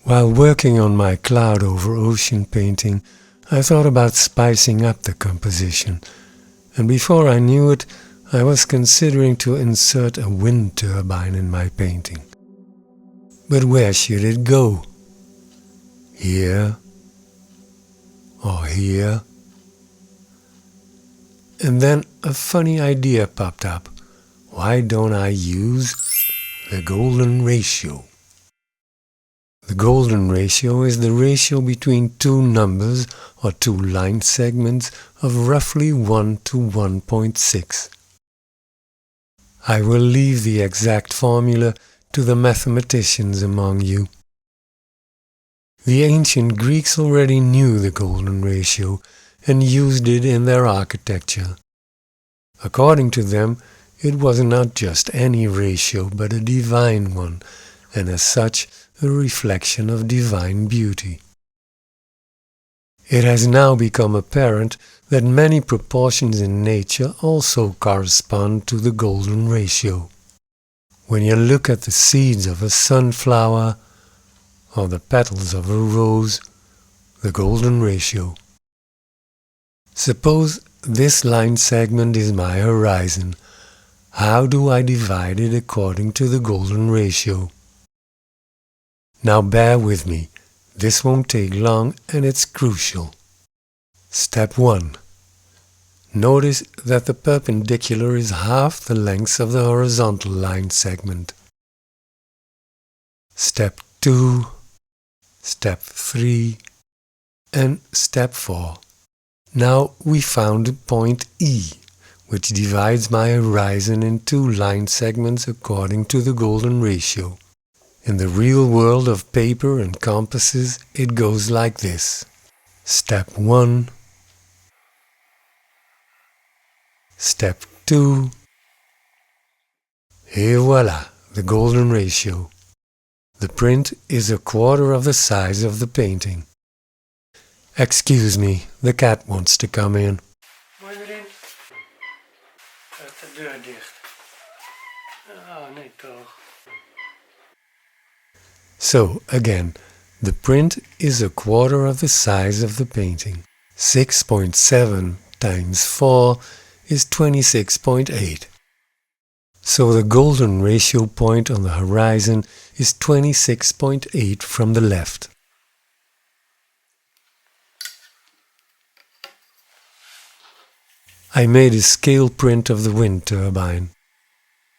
While working on my cloud over ocean painting, I thought about spicing up the composition, and before I knew it, I was considering to insert a wind turbine in my painting. But where should it go? Here? Or here? And then a funny idea popped up. Why don't I use the golden ratio? The golden ratio is the ratio between two numbers or two line segments of roughly 1 to 1.6. I will leave the exact formula to the mathematicians among you. The ancient Greeks already knew the golden ratio and used it in their architecture. According to them, it was not just any ratio but a divine one, and as such a reflection of divine beauty. It has now become apparent that many proportions in nature also correspond to the golden ratio. When you look at the seeds of a sunflower or the petals of a rose, the golden ratio. Suppose this line segment is my horizon. How do I divide it according to the golden ratio? Now bear with me, this won't take long and it's crucial. Step 1. Notice that the perpendicular is half the length of the horizontal line segment. Step 2, Step 3, and Step 4. Now we found point E, which divides my horizon in two line segments according to the golden ratio. In the real world of paper and compasses, it goes like this. Step 1, Step 2, et voila, the golden ratio. The print is 1/4 of the size of the painting. Excuse me, the cat wants to come in. Mooi erin. Gaat de deur dicht. Oh, nee toch. So, again, the print is 1/4 of the size of the painting. 6.7 times 4 is 26.8. So the golden ratio point on the horizon is 26.8 from the left. I made a scale print of the wind turbine.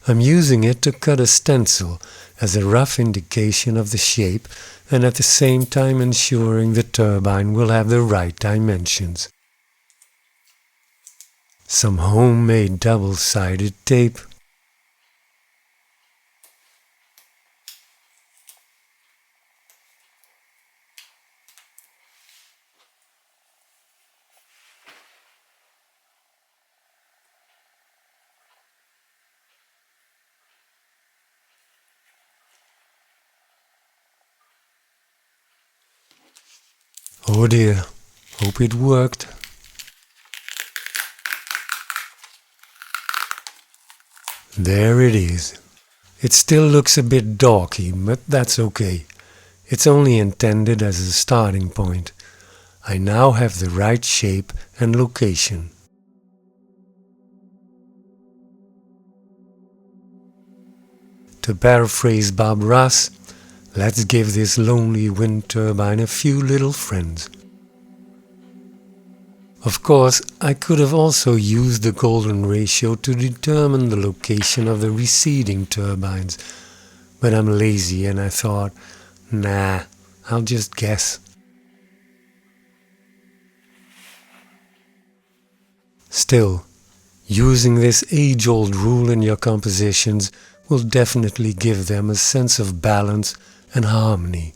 I'm using it to cut a stencil as a rough indication of the shape and at the same time ensuring the turbine will have the right dimensions. Some homemade double-sided tape. Oh dear, hope it worked. There it is. It still looks a bit dorky, but that's okay. It's only intended as a starting point. I now have the right shape and location. To paraphrase Bob Ross, let's give this lonely wind turbine a few little friends. Of course, I could have also used the golden ratio to determine the location of the receding turbines, but I'm lazy and I thought, nah, I'll just guess. Still, using this age-old rule in your compositions will definitely give them a sense of balance and harmony.